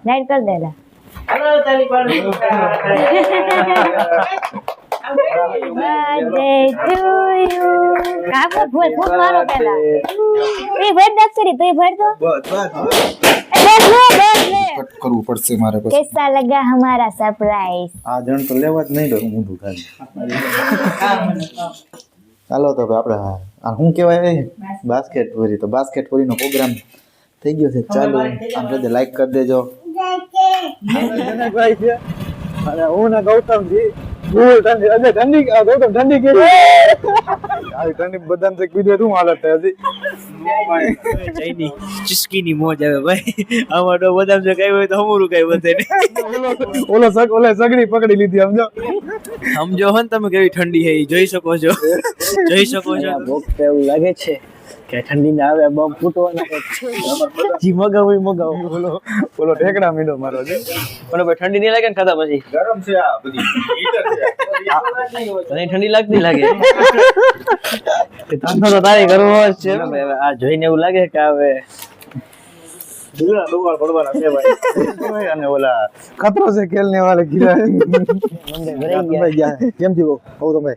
Light કરી દેલા birthday to you કાકો ફૂલ ફૂલ મારો પેલા તું ભર દક્ષરી તું ભર દો બસ કટ કરવું પડશે મારે પછી कैसा लगा हमारा सरप्राइज આ જણ તો લેવા જ નહીં દો ઊંધું ખાલી ચાલો તો આપણે આ શું કહેવાય બાસ્કેટ પૂરી તો બાસ્કેટ પૂરીનો પ્રોગ્રામ થઈ ગયો છે ચાલો આમ બધે લાઈક કરી દેજો ભાઈ છે અને હું ને ગૌતમ જી ફૂલ ઠંડી અજે ઠંડી ગૌતમ ઠંડી કે આવી ઠંડી બદામ શેક પીધો શું હાલત થાય હજી ચાઈની ચુસ્કીની મોજ આવે ભાઈ આમાં તો બદામ છે કઈ હોય તો હમુરું કઈ વધે ઓલો સગડી પકડી લીધી સમજો હો ને તમે કેવી ઠંડી છે જોઈ શકો છો ભોગ તો એવું લાગે છે કે ઠંડી ના આવે બમ ફૂટવાના જી મગાવું ઓલો ઠેકડા મીંડો મારો છે પણ ભાઈ ઠંડી નહીં લાગે ને ખાધા પછી ગરમ છે આ બધી હીટર છે તને ઠંડી લાગતી લાગે ધંધો તો તારે કરવો જ છે આ જોઈને એવું લાગે કે હવે દુગડા પડવાના છે ભાઈ અને ઓલા ખતરો છે ખેલને વાલે ગીરા કેમ થયું કહું તમે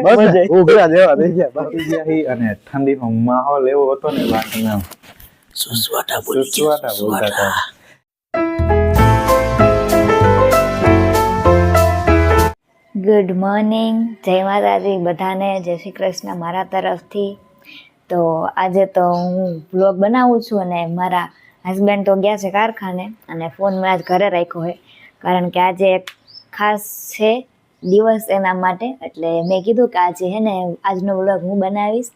બસ ઉઘરા જેવા થઈ ગયા બાકી ગયા અને ઠંડીનો માહોલ એવો હતો ને બાકી સુસવાટા બોલતા હતા ગુડ મોર્નિંગ જય માતાજી બધાને જય શ્રી કૃષ્ણ મારા તરફથી તો આજે તો હું બ્લોગ બનાવું છું અને મારા હસબન્ડ તો ગયા છે કારખાને અને ફોન મેં આજ ઘરે રાખ્યો હોય કારણ કે આજે એક ખાસ છે દિવસ એના માટે એટલે મેં કીધું કે આજે હે ને આજનો બ્લોગ હું બનાવીશ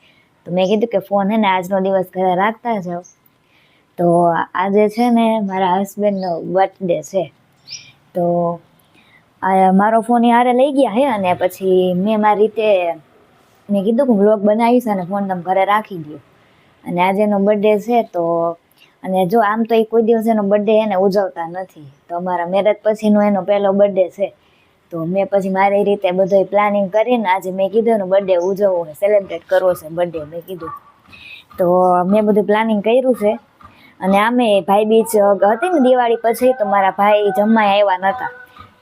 તો મેં કીધું કે ફોન હે ને આજનો દિવસ ઘરે રાખતા જાઓ તો આજે છે ને મારા હસબન્ડનો બર્થડે છે તો મારો ફોન એ હારે લઈ ગયા હે અને પછી મેં મારી રીતે મેં કીધું કે બ્લોગ બનાવીશ અને ફોન તમે ઘરે રાખી દો અને આજે એનો બર્થડે છે તો અને જો આમ તો એ કોઈ દિવસ એનો બર્થડે એને ઉજવતા નથી તો અમારા મેરેજ પછીનો એનો પહેલો બર્થડે છે તો મેં પછી મારી રીતે બધું પ્લાનિંગ કરીને આજે મેં કીધું એનો બર્થડે ઉજવવો છે સેલિબ્રેટ કરવો છે બર્થડે મેં કીધું તો મેં બધું પ્લાનિંગ કર્યું છે અને આમે ભાઈ બીજ હતી ને દિવાળી પછી તો મારા ભાઈ જમવા આવ્યા નહોતા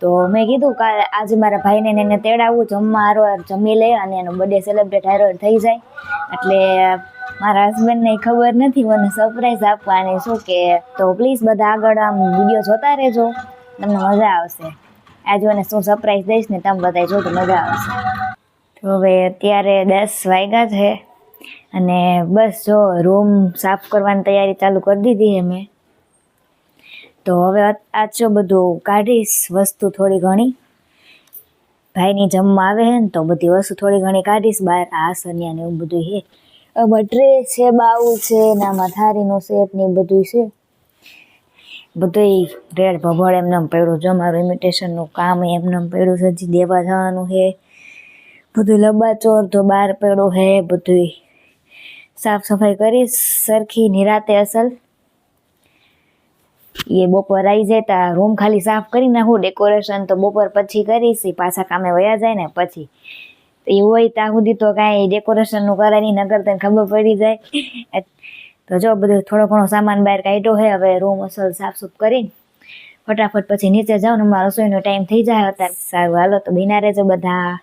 તો મેં કીધું કે આજે મારા ભાઈને એને તેડાવવું જમવા હારો જમી લે અને એનો બર્થડે સેલિબ્રેટ હારો થઈ જાય એટલે મારા હસબન્ડને ખબર નથી મને સરપ્રાઈઝ આપવાની શું કે તો પ્લીઝ બધા આગળ આમ વિડીયો જોતા રહેજો તમને મજા આવશે આજે મને શું સરપ્રાઈઝ દઈશ ને તમે બધા જો તો મજા આવશે તો હવે અત્યારે 10 વાગ્યા છે અને બસ જો રૂમ સાફ કરવાની તૈયારી ચાલુ કરી દીધી છે મેં તો હવે આજ જો બધું કાઢીશ વસ્તુ થોડી ઘણી ભાઈની જમવા આવે છે ને તો બધી વસ્તુ થોડી ઘણી કાઢીશ બહાર આસનિયા ને એવું બધું છે આમાં ડ્રેસ છે બાઉલ છે ને આમાં થારીનો સેટ ને બધું છે બધું રેડ ભભળ એમને પડ્યું જો મારું ઇમિટેશનનું કામ એમને પડ્યું છે હજી દેવા જવાનું છે બધું લબાચોર તો બહાર પડ્યું છે બધું સાફ સફાઈ કરીશ સરખી નિરાતે અસલ એ બપોર આવી જાય તો રૂમ ખાલી સાફ કરી નાખું ડેકોરેશન તો બપોર પછી કરીશ પાછા કામે વયા જાય ને પછી એ હોય ત્યાં સુધી તો કાંઈ ડેકોરેશનનું કરે નહીં નગર તને ખબર પડી જાય તો જો બધું થોડો ઘણો સામાન બહાર કાઢ્યો છે હવે રૂમ અસલ સાફ સુફ કરીને ફટાફટ પછી નીચે જાઉં ને મારો રસોઈનો ટાઈમ થઈ જાય અત્યારે સારું હાલો તો બિના રહેજો બધા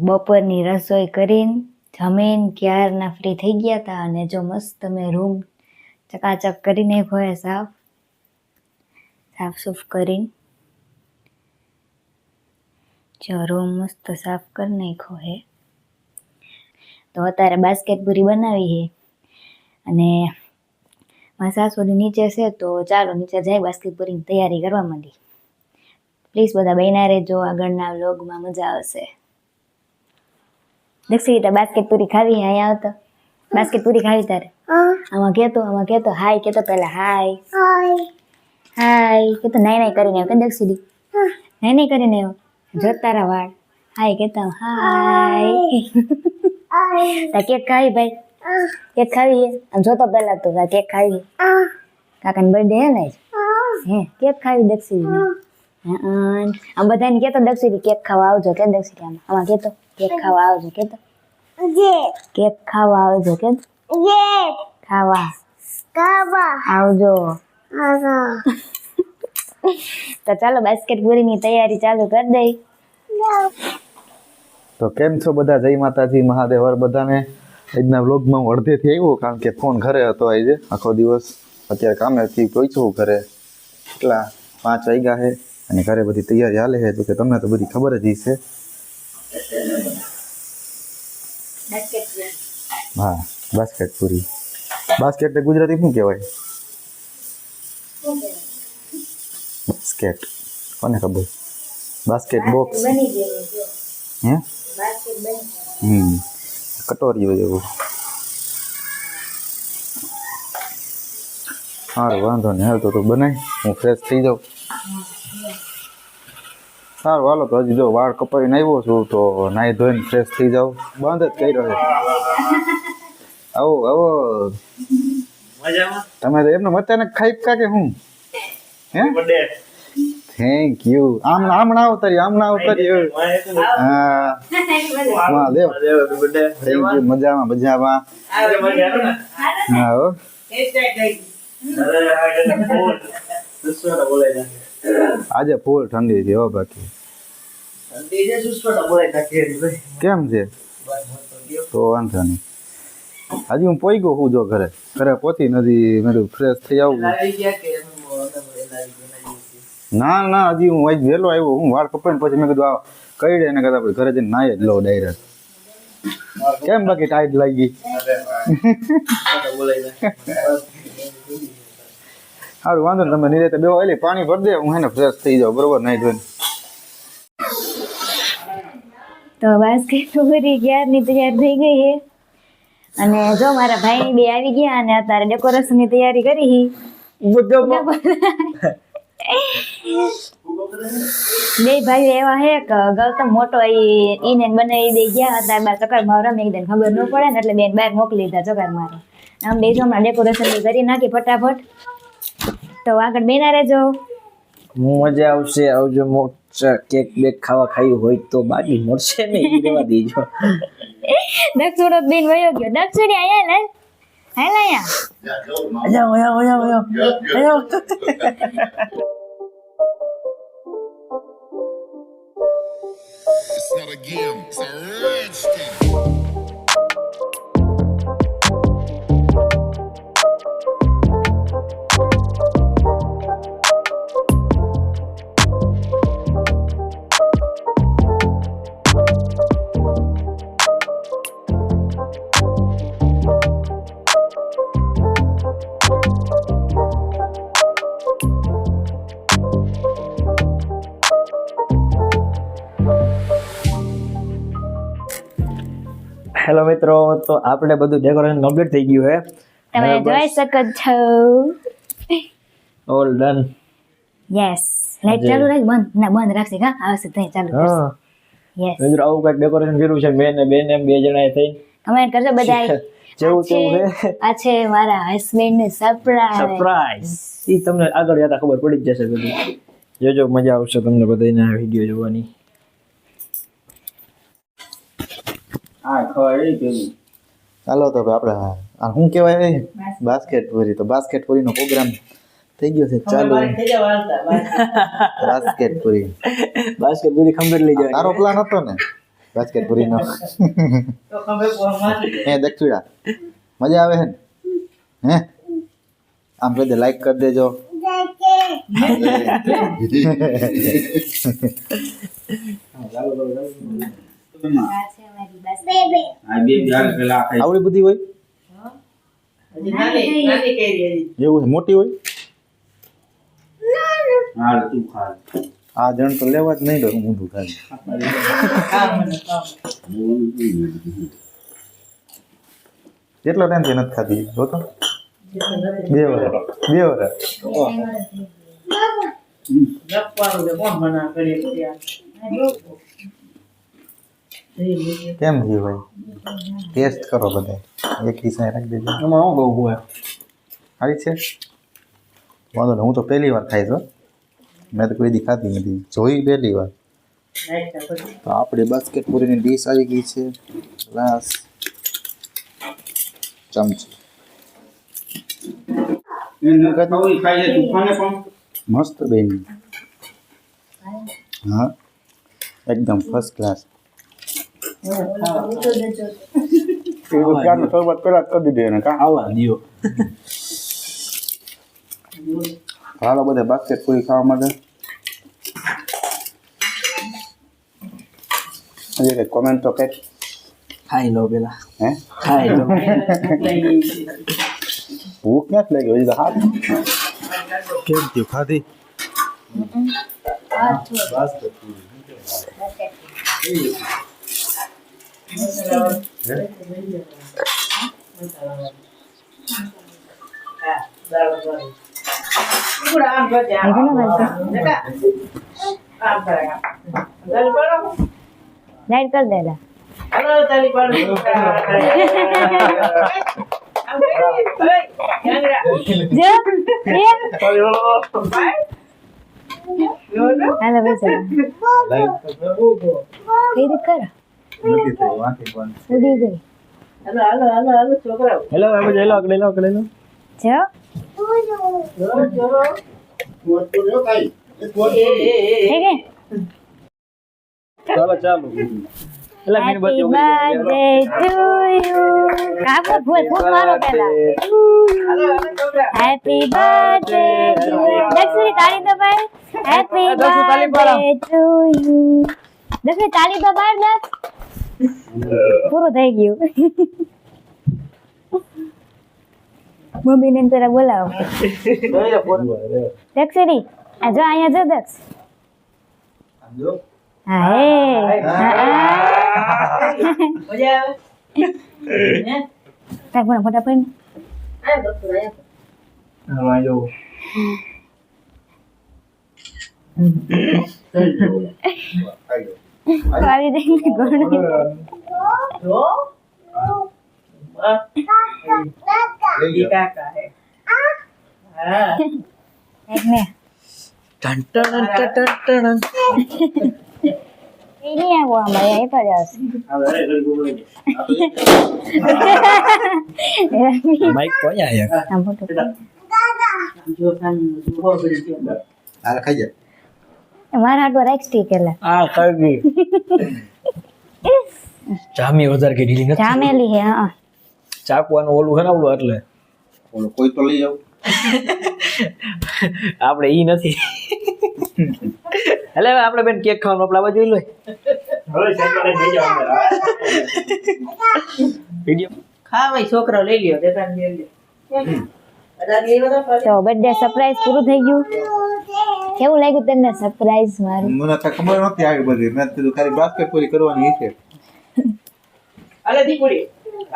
બપોરની રસોઈ કરીને જમીન ક્યારના ફ્રી થઈ ગયા હતા અને જો મસ્ત મેં રૂમ ચકાચક કરી નાખ્યો હે સાફ સૂફ કરીને જો રૂમ મસ્ત સાફ કરી નાખ્યો હે તો અત્યારે બાસ્કેટ પૂરી બનાવી છે અને મારા સાસુની નીચે છે તો ચાલો નીચે જાય બાસ્કેટ પૂરીની તૈયારી કરવા માંડી પ્લીઝ બધા બન્યા રહેજો આગળના વ્લોગમાં મજા આવશે દક્ષિતા બાસ્કેટ પૂરી ખાવી અહીંયા આવતો બાસ્કેટ પૂરી ખાવી તારે આમાં કેતો હાય કેતો પેલા હાય હાય કેતો નાઈ કરીને આવ્યો કે દક્ષિડી નાઈ કરીને આવ્યો જો તારા વાળ હાય કેતા હાય તા કેક ખાવી ભાઈ કેક ખાવી આમ જોતો પેલા તો કેક ખાવી કાકાની બર્થડે હે ને હે કેક ખાવી દક્ષિણી આમ બધાને કેતો દક્ષિણી કેક ખાવા આવજો કે દક્ષિણી આમાં કેતો કેક ખાવા આવજો કેતો કેક ખાવા આવજો કે ખાવા આવજો તો ચાલો બાસ્કેટ પૂરીની તૈયારી ચાલુ કરી દઈ. તો કેમ છો બધા? જય માતાજી, મહાદેવ હર બધાને. આજના વ્લોગમાં હું અડધેથી આવ્યો કારણ કે ફોન ઘરે હતો આજે આખો દિવસ. અત્યારે કામેથી પહોંચ્યો ઘરે, કેટલા 5 વાગ્યા છે અને ઘરે બધી તૈયારી હાલે છે. તો કે તમને તો બધી ખબર જ છે. હા, બાસ્કેટ પૂરી. બાસ્કેટ ને ગુજરાતી શું કહેવાય? બાસ્કેટ કોને ખબર? બાસ્કેટ બોક્સ હે? કટોરીઓ જેવું. સારું, વાંધો નહીં. હાલ તો બનાય, હું ફ્રેશ થઈ જાઉં. સારું હાલો. તો હજી જો વાળ કપાઈને આવ્યો છું તો નાહી ધોઈને ફ્રેશ થઈ જાઉં. બંધ જ કર્યો છે. આવો આવો. તમે તો એમને અચાનક ખાઈ કા કે હું? હે? Thank you. આમ ના ઉતારી. હા દેવ. Thank you. મજામાં. હા હો. આજે ફૂલ ઠંડી છે હો. બાકી કેમ છે? તો વાંધો નહીં. હજી હું પોઈ ગયો હું જો ઘરે પહોંચી નથી. મેં ફ્રેશ થઈ આવું. ના હજી હું આજ વહેલો આવ્યો. હું વાળ કપાઈને પછી મેં કીધું કઈ દે એને કરતા પછી ઘરે જઈને નાઈ જ લો ડાયરેક્ટ. કેમ બાકી ટાઈટ લાગી? સારું વાંધો ને. તમે નીરે બે એટલે પાણી ભરી દે. હું એને ફ્રેશ થઈ જાઉં બરોબર નાઈ ધોઈને. તો બાસ્કેટ પૂરી ક્યારની તૈયાર થઈ ગઈ છે અને જો મારા ભાઈ બે આવી ગયા અને અત્યારે ડેકોરેશન ની તૈયારી કરી. બે ભાઈઓ એવા હે કે ગૌતમ મોટો ઈને બનાવી દે ગયા હતા બાર ચક્કર મારવા. મેં એકદમ ખબર ન પડે ને એટલે બેન બહાર મોકલી દીધા ચક્કર મારવા. આમ બે હમણાં ડેકોરેશન કરી નાખી ફટાફટ. તો આગળ બેના રહેજો. મજા આવશે. આવજો. મોટા કેક બેક ખાવું હોય તો બાકી મળશે ને ઈ દેવા દીજો. દક્ષિણો બેન વયો ગયો. દક્ષિણી આયા ને હાલ આયા. It's not a game, it's a rich thing. Hello મિત્રો, તો આપણે બધું ડેકોરેશન કમ્પ્લીટ થઈ ગયું છે. તમે જોઈ શકો છો. All done. યસ. લાઈટ ચાલુ રાખ. બંધ રાખશે કા આવશે તઈ ચાલુ કરશે. હા યસ. મિત્રો આવું કંઈક ડેકોરેશન કર્યું છે મેં ને બેન એમ બે જણાએ થઈ. કમેન્ટ કરજો બધાય. જેવું તેવું છે. આ છે મારા હસબન્ડ ને સરપ્રાઈઝ. ઈ તમને આગળ જતા ખબર પડી જ જશે બધું. જોજો, મજા આવશે તમને બધાને આ વિડિયો જોવાની. ચાલો તો આપણે આ શું કહેવાય? બાસ્કેટ પૂરી. તો બાસ્કેટ પૂરીનો પ્રોગ્રામ થઈ ગયો છે ચાલુ. બાસ્કેટ પૂરી ખંભેર લઈ જવાની. તારો પ્લાન હતો ને બાસ્કેટ પૂરીનો? હે દક્ષિણા મજા આવે છે ને? હે આમ કહી દે, લાઈક કરી દેજો. આવડી બધી હોય એવું છે? મોટી હોય? આ જણ તો લેવા જ નહીં દો. ઊંધું ખાલી કેટલો ટાઈમ થી નથી ખાધી? જો તો 2 વર્ષ. કેમ થયું ભાઈ? ટેસ્ટ કરો બધા. એક ડીશા રાખી દેજો. એમાં હું બહુ હોય સારી છે? વાંધો નહીં, હું તો પહેલી વાર ખાઈશ હો. મેં તો કોઈ દી ખાધી નથી, જોઈ પહેલી વાર. તો આપણે બાસ્કેટ પૂરીની ડીશ આવી ગઈ છે. ગ્લાસ, ચમચી. મસ્ત બેન. હા, એકદમ ફર્સ્ટ ક્લાસ. શરૂઆત પેલા કરી દીધી એને કા આવા દિયો હાલો બધા બાસ્કેટ પૂરી ખાવા માટે. હજી કોમેન્ટ તો કંઈક ખાઈ લો પેલા હે ખાઈ લો ભૂખ ક્યાંક લાગી હજી તો હાથ કેમ થયું ખાધી લાઈટ કર દેલા હાલો બેસા કઈ રીત કરો નથી થયું વાંકી બંધ ઉડી ગઈ હેલો હવે જઈ લો આગળ લો આગળ લો જો હે કે ચાલો ચાલો એટલે મેન Happy બચ્ચો birthday to you. કાકો ફૂલ ફૂલ મારો પેલા. Happy birthday to you. દક્ષરી તાળી તો પાડ. Happy birthday to you. દક્ષરી તાળી તો પાડ દે. પૂરું થઈ ગયું. મમ્મીને તરફ બોલાવો. દક્ષરી આ જો અહીંયા જો દક્ષ. સમજો હા હે tak pun apa-apa હા જો kali deh gone ટન ટન ટન ટન ini yang gua bayar itu aja mic કોણ આયા ampun tuh હાલ ખાઈ જા મારા હાટવા રાખ સ્ટીક એટલે આ કરગી જામી વધાર કે ઢીલી નથી જામેલી હે હા ચાકવાનું ઓલું છે ને ઓલું એટલે ઓલો કોઈ તો લઈ જાવ આપણે ઈ નથી એટલે આપણે બેન કેક ખાવાનું આપલા બાજુ જોઈ લો વિડિયો ખા ભાઈ છોકરો લઈ લ્યો દેતા લઈ લ્યો તો બર્થડે સરપ્રાઈઝ પૂરું થઈ ગયું કેવું લાગ્યું તમને સરપ્રાઈઝ મારું મને તો ખબર નહોતી આવી બધી મેં કીધું ખાલી બાસ્કેટ પૂરી કરવાની છે અલે દીકુડી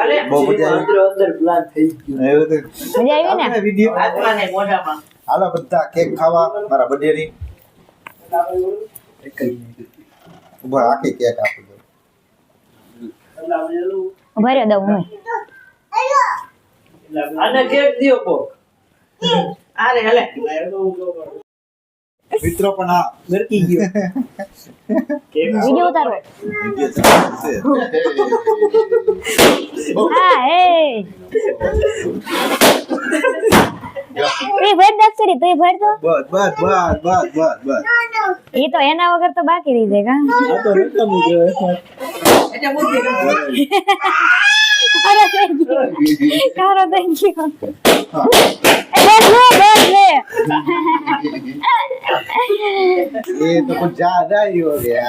અલે બહુ મજા આવી. અંદર પ્લાન થઈ ગયો એવું તો મજા આવી ને વિડિયો હાથમાં ને મોઢામાં હાલો બધા કેક ખાવા મારા બર્થડે ની ઉભા આખી કેક આપી દો ઉભા રહ્યો દઉં હું આને કેક દિયો કો આરે હલે મિત્રો પણ આ ગરકી ગયો વિડિયો ઉતારો વિડિયો હા હે તું ભર દક્ષરી તું ભર તો બસ બસ બસ બસ બસ બસ એ તો એના વગર તો બાકી રહી જાય કા આ તો રકમ જો એટલે મૂકી દે અરે થેન્ક યુ કારો થેન્ક યુ ये तो कुछ ज्यादा ही हो गया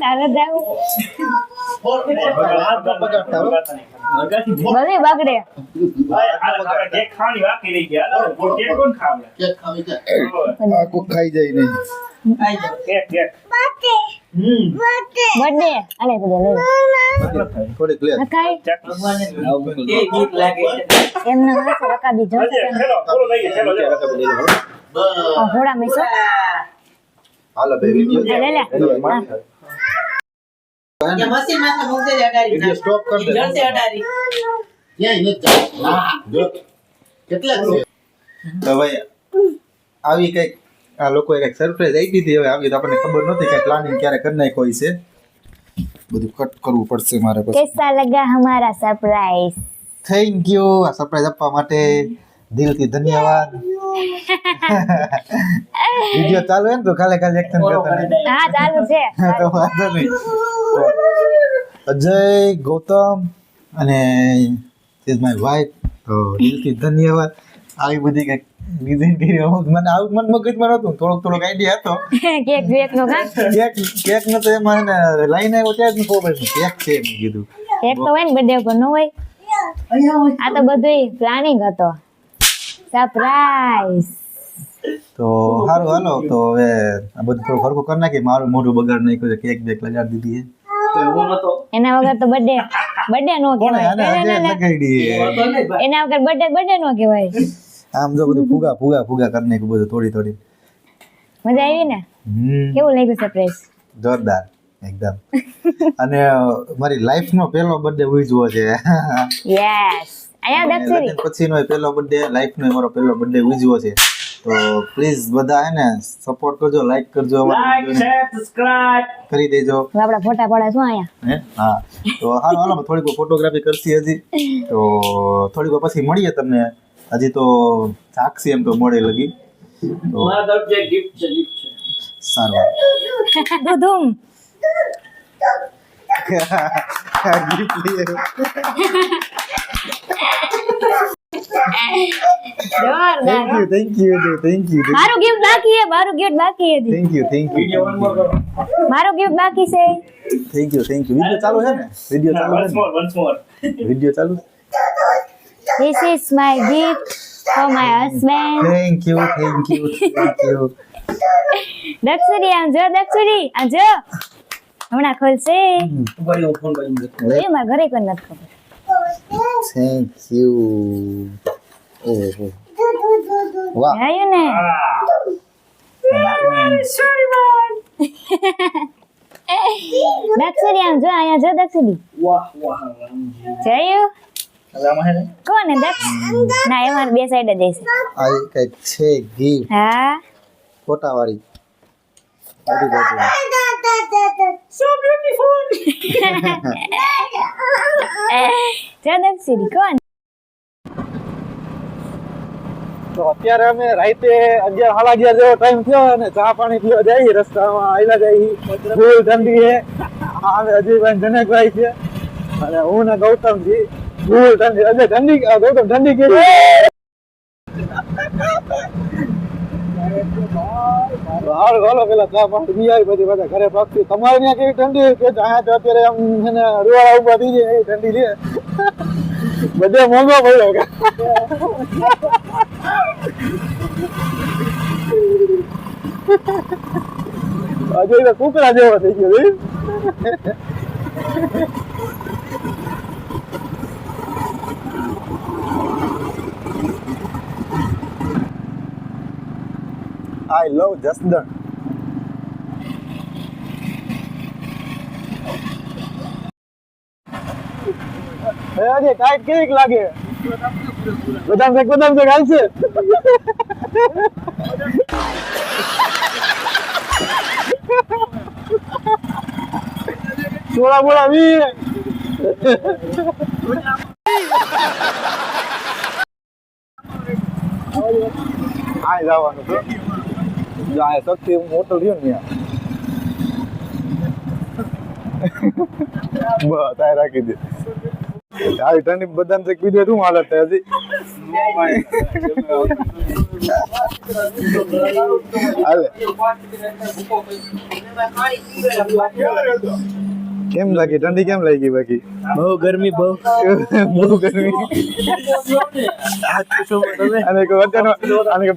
તારે જાવું બધી બગડે आको खाई जाए नहीं આઈ જાવ બર્થડે અલે તો લે थोड़े क्लियर રખાય ભગવાનને કે ગીત લાગે એમને હાથ રકા દીજો ઘોડા મેસો हालो बेबी લે લે કે મશીનમાંથી મૂકજે જ અડાડી વિડિયો સ્ટોપ કર દે. જલ્દી અડાડી ક્યાંય નથી જવાનું. હા, જો. કેટલા છે? તો ભાઈ આવી કઈક આ લોકોએ કઈક સરપ્રાઈઝ આપી હતી. હવે આવી તો આપણને ખબર નહોતી કે પ્લાનિંગ ક્યારે કરી નાખ્યો હોય છે. બધું કટ કરવું પડશે મારે પછી. कैसा लगा हमारा सरप्राइज? થેન્ક યુ આ સરપ્રાઈઝ આપવા માટે દિલથી ધન્યવાદ. વિડિયો ચાલુ હે ને તો કાલે એક્શન કરતા નહીં. હા ચાલુ છે. તો વાંધો નહીં. તો અજય ગૌતમ અને ઇઝ માય વાઇફ. તો દિલથી ધન્યવાદ. આવી બધી કઈક ડિઝાઇન કરી મને આવું મન મગજમાં નહોતું. થોડોક આઈડિયા હતો. કેક બેક નો કા કેક નતો એમાં એને લાઈને આવ્યો ત્યાં જ ખબર પડી કેક છે મેં કીધું. કેક તો હોય ને બર્થડે ઉપર નો હોય. આ તો બધું પ્લાનિંગ હતો. સરપ્રાઈઝ. તો સારું હાલો તો હવે આ બધું થોડું ખરખું કરી નાખી. મારું મોઢું બગાડ નાખ્યું છે. કેક બેક લગાડી દીધી છે. એના વગર તો બર્થડે નો કોણે કહેવાય. આને આજે લગાડી. એના વગર બર્થડે નો કહેવાય. આમ જો બધું ફુગા કરી નાખ્યું બધું થોડી. મજા આવી ને? કેવું લાગ્યું સરપ્રાઈઝ? જોરદાર એકદમ. અને મારી લાઈફ નો પહેલો બર્થડે ઉજવો છે. યસ. આયા દક્ષરી. લગ્ન પછીનો પહેલો બર્થડે, લાઈફ નો મારો પહેલો બર્થડે ઉજવો છે. તો પ્લીઝ બધા હે ને સપોર્ટ કરજો, લાઈક કરજો, લાઈક શેર સબસ્ક્રાઇબ કરી દેજો. આપડા ફોટા પડે શું આયા? હે હા તો હાલો થોડીક ફોટોગ્રાફી કરશી હજી. તો થોડીક પછી મળીએ તમને. હજી તો સાક્ષી એમ તો મળે લગી. તો મારા તરફથી એક ગિફ્ટ છે સારું. દુધુમ. જોરદાર. થેન્ક યુ મારું ગિફ્ટ બાકી છે. મારું ગિફ્ટ બાકી છે. થેન્ક યુ મારું ગિફ્ટ બાકી છે. વિડિયો ચાલુ છે ને? વિડિયો ચાલુ. This is my gift for my husband. Thank you દક્ષરી આમ જો. હમણાં ખોલશે. ફોન કરી એ મારા ઘરે કોઈ નથી ખબર. Thank you. ઓહો વાહ. આયું ને? દક્ષરી આમ જો. અહીંયા જો દક્ષરી. વાહ જોયું? હવે આમાં હે ને કોને દક્ષ? ના એ મારે બે સાઈડ જ હશે. આ કઈક છે ગિફ્ટ હા ફોટા વાળી. બધી બાજુ. જો દક્ષરી કોણ? તો અત્યારે અમે રાતે 11:30 જેવો ટાઈમ થયો અને ચા પાણી પીવા જઈએ. રસ્તામાં આયલા જઈએ. ફૂલ ઠંડી છે. અમે અજયભાઈ જનકભાઈ છે અને હું ને ગૌતમજી. ફૂલ ઠંડી. અજય ઠંડી ગૌતમ ઠંડી કેવી? હાલો પેલા ચા પાણી પી આવી પછી બધા ઘરે પાકતી. તમારે ત્યાં કેવી ઠંડી કે અહીંયા તો અત્યારે આમ છે ને રૂવાડા ઉભા થઈ જાય એવી ઠંડી છે. બધે મોંઘો પડ્યો કે અજય તો કુકડા જેવો થઈ ગયો. આઈ લવ જસદણ. આજે ટાઈટ કેવીક લાગે? બદામ શેક હાલશે? થોડા મોડા વી આ જવાનું છે. જાય શક્તિ હોટલ રહ્યો ને બસ આ રાખી દે. આવી ઠંડી બદામ શેક પીધું શું હાલત થાય હજી? હાલે કેમ લાગી ઠંડી? કેમ લાગી? બાકી બહુ ગરમી બહુ ગરમી. અને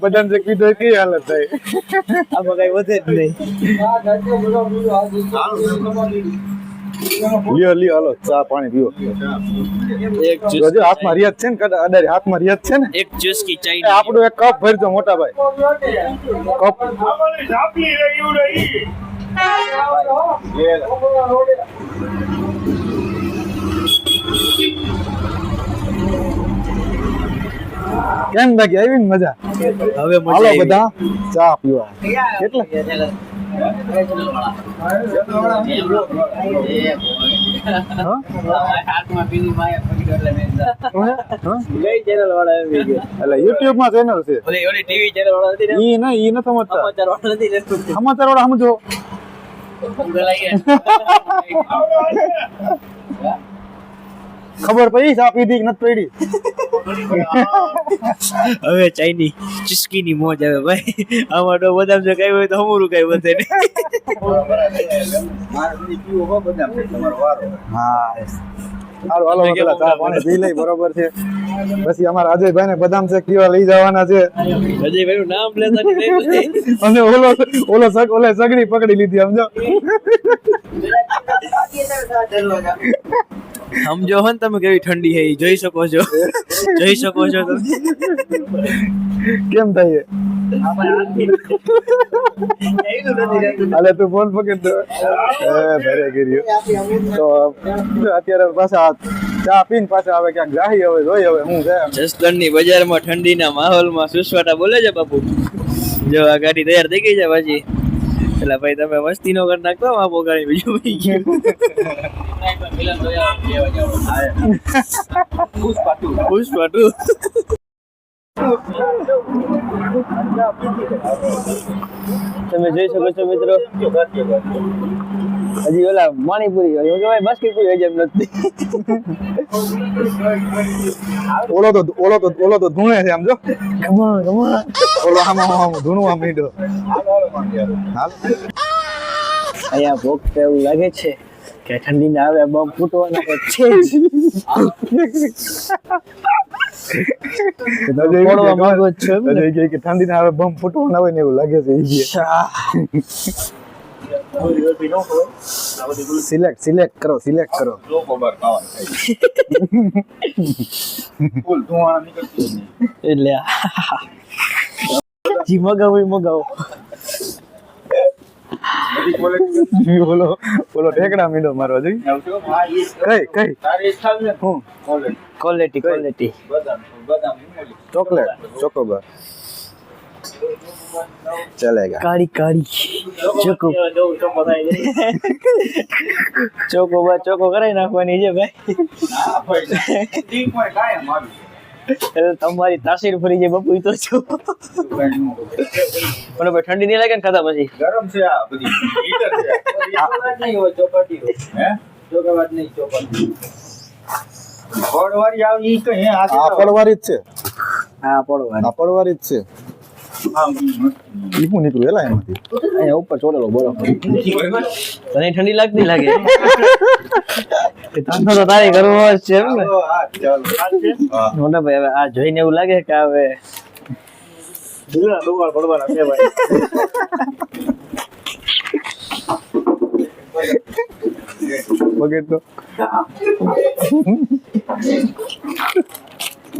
બદામ શેક પીધો કેવી હાલત થાય? આમાં કઈ વધે જ નહીં. લ્યો હાલો ચા પાણી પીવો. એક જોજો હાથમાં રિયાજ છે ને? અડારી હાથમાં રિયાજ છે ને? એક ચુસ્કી એ ચાઈ આપણું એક કપ ભરજો મોટા ભાઈ. કપ કેમ બાકી આવી ને મજા? હવે મજા હાલો આવી. બધા ચા પીવા. કેટલા? હા? હા? કઈ ચેનલ વાળા આવી ગયા? એટલે YouTube માં ચેનલ છે. ઓલી ટીવી ચેનલ વાળા હતી ને, ઈ સમજતા. સમાચાર વાળા નથી ને. સમાચાર વાળા સમજો. ખબર પડી ચા પીધી કે નથી પડી? હવે ચાઈની ચુસ્કીની મોજ આવે ભાઈ. આમાં તો બદામ જો કઈ હોય તો હમુરું કઈ વધે નહીં. હા હાલો હાલો પેલા ચા પાણી પી લઈ, બરોબર છે. પછી અમારા અજયભાઈ ને બદામ શેક પીવા લઈ જવાના છે. અજયભાઈ નું નામ લેતા નહીં. અને ઓલો સગડી પકડી લીધી સમજો. સમજો હો ને તમે કેવી ઠંડી છે ઈ જોઈ શકો છો. જોઈ શકો છો તમે. કેમ થાય? અલે તું ફોન પકડ દે. ભરે કર્યું તો અત્યારે પાછા ચા પીને પાછા આવે ક્યાંક જાહી હવે જોઈ હવે હું છે. જસદણની બજારમાં ઠંડીના માહોલમાં સુસવાટા બોલે છે બાપુ. જો આ ગાડી તૈયાર થઈ ગઈ છે પાછી. એટલે ભાઈ તમે મસ્તી નો કરી નાખતો આપો ગાડી બીજું પી ગયું. પુષ્પા 2. તમે જોઈ શકો છો મિત્રો, હજી ઓલા પાણીપુરી હોય કે ભાઈ બાસ્કેટપુરી હજી એમ નથી. ઓલો તો ધૂણે છે આમ જો. ઓલો આમાં ધૂણવા માંડ્યો. હાલ અહીંયા ભોગ તો એવું લાગે છે કે ઠંડી ના આવે બમ ફૂટવાના તો છે જ. પડવા માંગો છો એમ ને? અજય કે ઠંડી ના આવે બમ ફૂટવાના હોય ને એવું લાગે છે. સિલેક્ટ કરો. એટલે જી મગાવો ઓલો ઠેકડા મીંડો મારવા જોઈ. કઈ હું ક્વોલિટી ચોકલેટ ચોકોબાર ચલેગા. કાળી ચોકો કરાઈ નાખવાની છે ભાઈ. એટલે તમારી તાસીર ફરી જાય બાપુ. ઈ તો છો પણ ભાઈ ઠંડી નહીં લાગે ને ખાતા પછી? ગરમ છે આ બધી હીટર છે. ચોકલેટ નહીં હોય ચોપાટી હોય. હે ચોકલેટ નહીં ચોપાટી. ફળવાળી આવી ઈ કઈ આ આ પડવારી જ છે. હા પડવાની. આ પડવારી જ છે. ઈ હું નીકળું એલા એમાંથી. અહીંયા ઉપર ચોરેલો બરફ. તને ઠંડી લાગતી લાગે? ધંધો તો તારી કરવો જ છે એમ ને? હા ચાલો મોટા ભાઈ હવે આ જોઈને એવું લાગે કે હવે પડવાના છે ભાઈ. બગેટ તો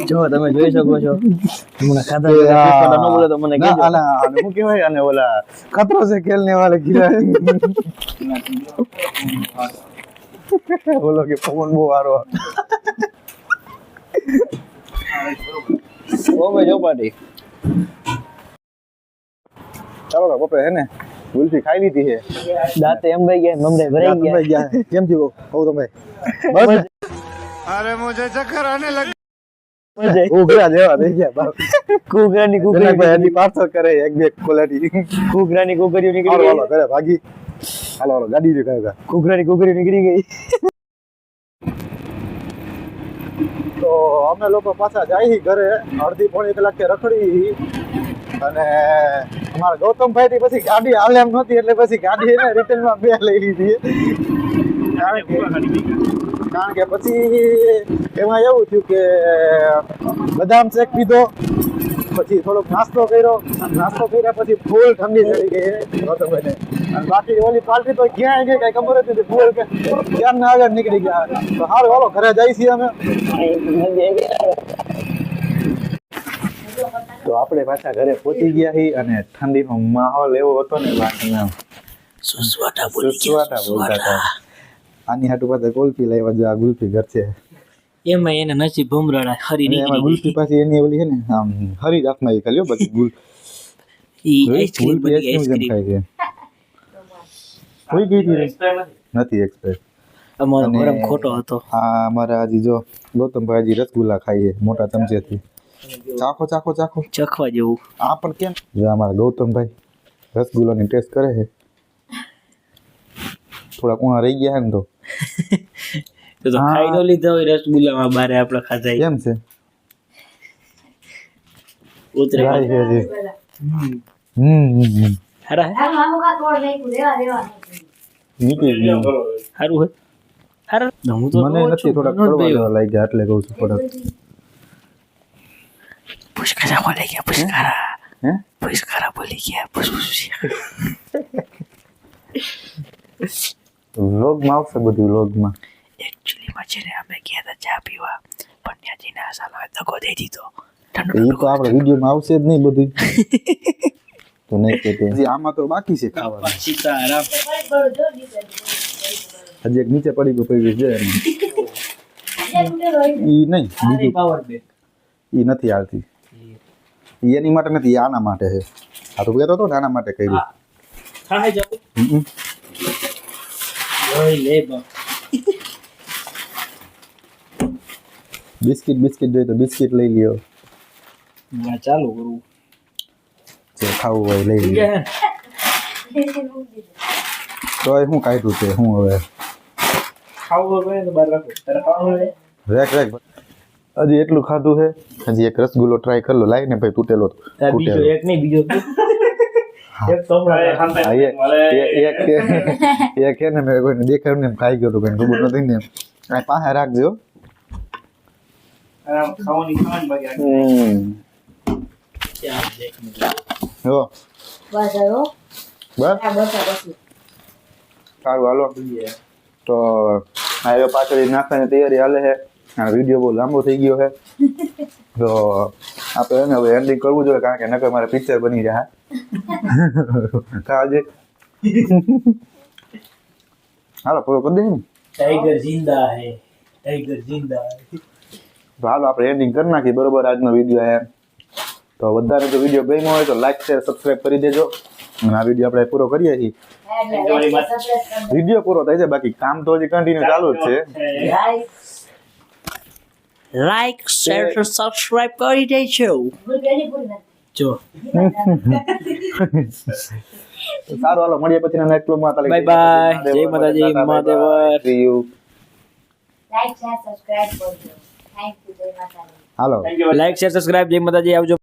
જો તમે જોઈ શકો છો. હમણાં ખાધા ન બોલે તો મને ના, કહેજો. આને શું કહેવાય? અને ઓલા ખતરો છે ખેલને વાલે ગીરા. બોલો કે પવન બહુ સારો. ઓમે જો પાટી. ચાલો તો પપ્પા હે ને ગુલ્ફી ખાઈ લીધી છે. દાંતે એમ ભાઈ ગયા મમરે ભરાઈ ગયા. ભાઈ ગયા કેમ થયું કહું તમે? બસ મજા ઉઘરા જેવા થઈ ગયા બાપ. કુકરાની એટલે કુકરી ભાઈ હજી પાર્સલ કરે એક બે ક્વોલિટી. કુકરાની કુકરીઓ નીકળી હાલો ગઈ. હાલો ઘરે ભાગી. હાલો ગાડી રે કાકા. કુકરાની કુકરીઓ નીકળી ગઈ. તો અમે લોકો પાછા જાય ઘરે અડધી પોણી કલાકે રખડી અને અમારા ગૌતમભાઈ થી પછી ગાડી હાલે એમ નહોતી એટલે પછી ગાડી એને રિટર્નમાં બે લઈ લીધી. કારણ કે પછી એમાં એવું થયું કે બદામ શેક પીધો, પછી થોડોક નાસ્તો કર્યા પછી ફૂલ ઠંડી ચડી ગઈ ગૌતમભાઈને. અને બાકી ઓલી પાર્ટી તો ક્યાં ગઈ કઈ ખબર જ નથી. ફૂલ ક્યાં ના આગળ નીકળી ગયા. તો હારું હાલો ઘરે જઈએ છીએ અમે. તો આપણે પાછા ઘરે પહોંચી ગયા છીએ અને ઠંડીનો માહોલ એવો હતો ને બાકી સુસવાટા બોલી સુસવાટા બોલતા હતા. આની હાટુ પાછા કુલ્ફી લાવ્યા જો આ ગુલ્ફી ઘર છે એમાં એને નસીબ ભમરાડા હરી અને એમાં નીકળી ગુલ્ફી પાછી એની ઓલી છે ને આમ હરી જ હાથમાં આવી ખાલી હો બધી ઈ આઈસ્ક્રીમ બની આઈસ્ક્રીમ આઈસ્ક્રીમ ખાય છે કોઈ ગઈ હતી રે? નથી એક્સપ્રેસ અમારો અને ગરમ ખોટો હતો આ અમારા હજી જો ગૌતમભાઈ હજી રસગુલ્લા ખાઈએ મોટા ચમચેથી ચાખો ચાખો ચાખો ચખવા જેવું આ પણ કેમ જો અમારા ગૌતમભાઈ રસગુલ્લાની ટેસ્ટ કરે છે થોડા કોણા રહી ગયા હે ને તો તો ખાઈ નો લીધા હોય રસગુલ્લામાં બારે આપણે ખાધા કેમ છે ઉતરે રાઈ છે હજી. હારા હે? નીકળી ગયું. હારું હે હારા હું તો મને નથી થોડા કડવા જેવા લાગ્યા એટલે કહું છું થોડાક પુષ્કરા બોલી ગયા પુષ્કરા હે પુષ્કરા બોલી ગયા વ્લોગમાં આવશે બધું વ્લોગમાં એકચ્યુઅલી માં છે ને અમે ગયા હતા ચા પીવા પણ ત્યાંથી ના સાલા દગો દઈ દીધો એ તો આપણે વિડીયોમાં આવશે જ નહીં બધું તો નહીં કહેते હજી આમાં તો બાકી છે ખાવાનું સીતારામ હજી એક નીચે પડી ગયું પડી છે ઈ નહીં બીજું પાવર બેક ઈ નથી આવતી ઈ એની માટે નથી ઈ આના માટે છે આ તો કહેતો હતો ને આના માટે કર્યું હા હે જાવ હમ. ઓય લે બા બિસ્કિટ બિસ્કિટ જોઈએ તો બિસ્કિટ લઈ લ્યો ના ચાલુ કરું જે ખાવું હોય લઈ લ્યો તો એ શું કાઢ્યું છે શું હવે ખાવું હોય તો બહાર રાખો તારે ખાવું હોય રેક રેક હજી એટલું ખાધું છે હજી એક રસગુલ્લો ટ્રાય કરી લો લાઈ ને ભાઈ તૂટેલો તાર બીજો એક નહીં બીજો તું એક તો હમણાં હા, એક છે ને મેં કોઈને દેખાડ્યું ને એમ ખાઈ ગયો તો કોઈને ખબર નથી ને આ પાસે રાખજો ખાવાની બાકી હો બસ સારું હાલો તો હવે પાછળ નાસ્તાની તૈયારી હાલે છે અને વિડીયો બહુ લાંબો થઈ ગયો છે તો આપણે એને હવે એન્ડિંગ કરવું જોઈએ કારણ કે નકર મારે પિક્ચર બની રહ્યા કાજે હાલો પૂરો કરી દઈએ ને टाइगर जिंदा है टाइगर जिंदा है તો હાલો આપણે એન્ડિંગ કરી નાખીએ બરોબર આજનો વિડીયો છે તો બધાને જો વિડીયો ગમ્યો હોય તો લાઈક શેર સબસ્ક્રાઇબ કરી દેજો અને આ વિડીયો આપણે પૂરો કરીએ છીએ વિડીયો પૂરો થાય છે બાકી કામ તો હજી કન્ટિન્યુ ચાલુ જ છે लाइक शेयर सब्सक्राइब કરી દેજો જો સારું હાલો મળીએ પછી નેક્સ્ટ વ્લોગમાં બાય બાય જય માતાજી મહાદેવર see you like share subscribe કરજો થેન્ક યુ જય માતાજી હાલો લાઈક શેર સબસ્ક્રાઇબ જય માતાજી આવજો